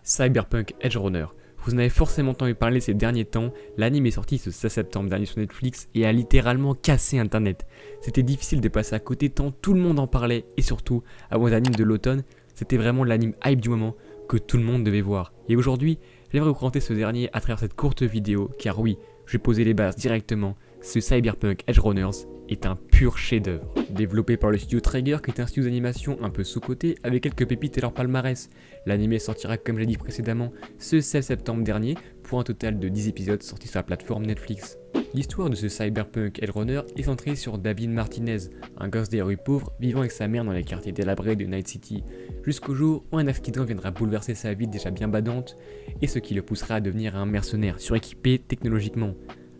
Cyberpunk Edgerunner. Vous en avez forcément entendu parler ces derniers temps, l'anime est sorti ce 16 septembre dernier sur Netflix et a littéralement cassé internet. C'était difficile de passer à côté tant tout le monde en parlait et surtout, avant l'anime de l'automne, c'était vraiment l'anime hype du moment que tout le monde devait voir. Et aujourd'hui, j'aimerais vous présenter ce dernier à travers cette courte vidéo car oui, je vais poser les bases directement, ce Cyberpunk Edgerunners est un pur chef-d'œuvre. Développé par le studio Trigger, qui est un studio d'animation un peu sous-coté, avec quelques pépites et leur palmarès. L'anime sortira, comme j'ai dit précédemment, ce 16 septembre dernier, pour un total de 10 épisodes sortis sur la plateforme Netflix. L'histoire de ce Cyberpunk Edgerunner est centrée sur David Martinez, un gosse des rues pauvres vivant avec sa mère dans les quartiers délabrés de Night City, jusqu'au jour où un accident viendra bouleverser sa vie déjà bien badante, et ce qui le poussera à devenir un mercenaire suréquipé technologiquement,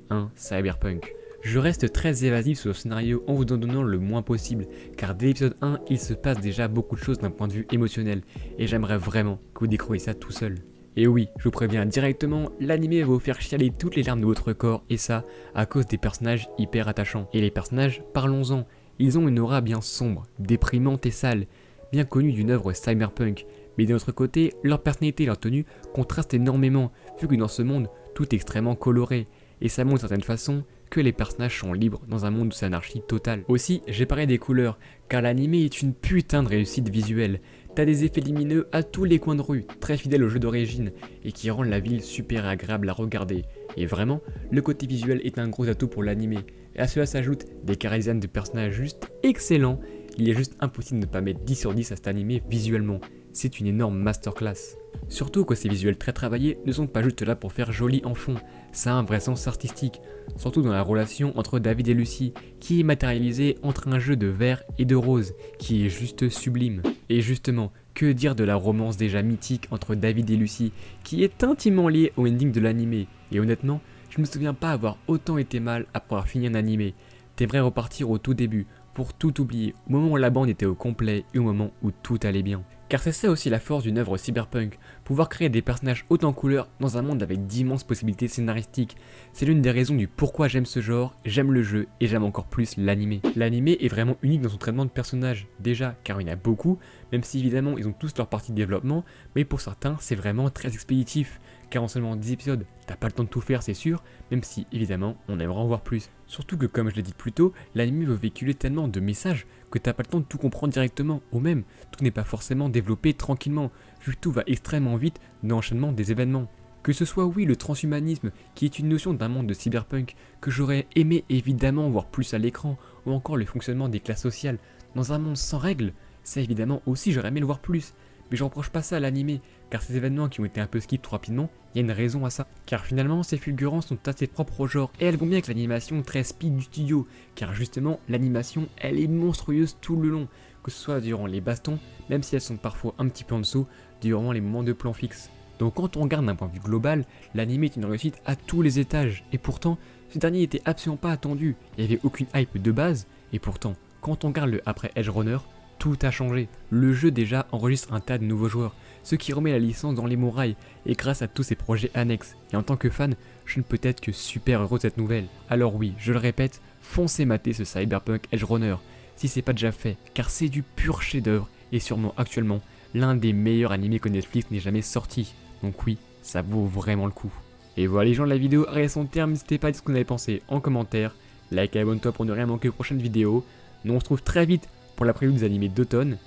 un cyberpunk. Je reste très évasif sur le scénario en vous en donnant le moins possible, car dès l'épisode 1, il se passe déjà beaucoup de choses d'un point de vue émotionnel, et j'aimerais vraiment que vous découvriez ça tout seul. Et oui, je vous préviens directement, l'anime va vous faire chialer toutes les larmes de votre corps, et ça, à cause des personnages hyper attachants. Et les personnages, parlons-en, ils ont une aura bien sombre, déprimante et sale, bien connue d'une œuvre cyberpunk, mais d'un autre côté, leur personnalité et leur tenue contrastent énormément, vu que dans ce monde, tout est extrêmement coloré, et ça montre d'une certaine façon que les personnages sont libres dans un monde où c'est anarchie totale. Aussi, j'ai parlé des couleurs, car l'anime est une putain de réussite visuelle. T'as des effets lumineux à tous les coins de rue, très fidèles au jeu d'origine, et qui rendent la ville super agréable à regarder. Et vraiment, le côté visuel est un gros atout pour l'anime. Et à cela s'ajoutent des chara-designs de personnages juste excellents. Il est juste impossible de ne pas mettre 10 sur 10 à cet anime visuellement. C'est une énorme masterclass. Surtout que ces visuels très travaillés ne sont pas juste là pour faire joli en fond, ça a un vrai sens artistique, surtout dans la relation entre David et Lucy, qui est matérialisée entre un jeu de vert et de rose, qui est juste sublime. Et justement, que dire de la romance déjà mythique entre David et Lucy, qui est intimement liée au ending de l'anime, et honnêtement, je ne me souviens pas avoir autant été mal après avoir fini un anime. T'aimerais repartir au tout début, pour tout oublier, au moment où la bande était au complet et au moment où tout allait bien. Car c'est ça aussi la force d'une œuvre cyberpunk, pouvoir créer des personnages haut en couleur dans un monde avec d'immenses possibilités scénaristiques. C'est l'une des raisons du pourquoi j'aime ce genre, j'aime le jeu et j'aime encore plus l'anime. L'anime est vraiment unique dans son traitement de personnages, déjà car il y en a beaucoup, même si évidemment ils ont tous leur partie de développement, mais pour certains c'est vraiment très expéditif, car en seulement 10 épisodes, t'as pas le temps de tout faire c'est sûr, même si évidemment on aimerait en voir plus. Surtout que comme je l'ai dit plus tôt, l'anime veut véhiculer tellement de messages que t'as pas le temps de tout comprendre directement, ou même, tout n'est pas forcément développé tranquillement, vu que tout va extrêmement vite dans l'enchaînement des événements. Que ce soit oui le transhumanisme, qui est une notion d'un monde de cyberpunk que j'aurais aimé évidemment voir plus à l'écran, ou encore le fonctionnement des classes sociales, dans un monde sans règles, ça évidemment aussi j'aurais aimé le voir plus. Mais je reproche pas ça à l'anime, car ces événements qui ont été un peu skip trop rapidement, il y a une raison à ça. Car finalement, ces fulgurances sont assez propres au genre, et elles vont bien avec l'animation très speed du studio, car justement, l'animation, elle est monstrueuse tout le long, que ce soit durant les bastons, même si elles sont parfois un petit peu en dessous, durant les moments de plan fixe. Donc quand on regarde d'un point de vue global, l'anime est une réussite à tous les étages, et pourtant, ce dernier n'était absolument pas attendu, il n'y avait aucune hype de base, et pourtant, quand on regarde le après Edgerunner, tout a changé. Le jeu déjà enregistre un tas de nouveaux joueurs, ce qui remet la licence dans les morailles, et grâce à tous ces projets annexes. Et en tant que fan, je ne peux être que super heureux de cette nouvelle. Alors oui, je le répète, foncez mater ce Cyberpunk Edgerunner, si c'est pas déjà fait, car c'est du pur chef-d'œuvre, et sûrement actuellement, l'un des meilleurs animés que Netflix n'ait jamais sorti. Donc oui, ça vaut vraiment le coup. Et voilà les gens, la vidéo arrive à son terme, n'hésitez pas à dire ce que vous en avez pensé en commentaire, like et abonne-toi pour ne rien manquer aux prochaines vidéos. Nous on se retrouve très vite pour la preview des animés d'automne.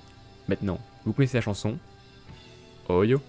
Maintenant, vous connaissez la chanson. Oh yo.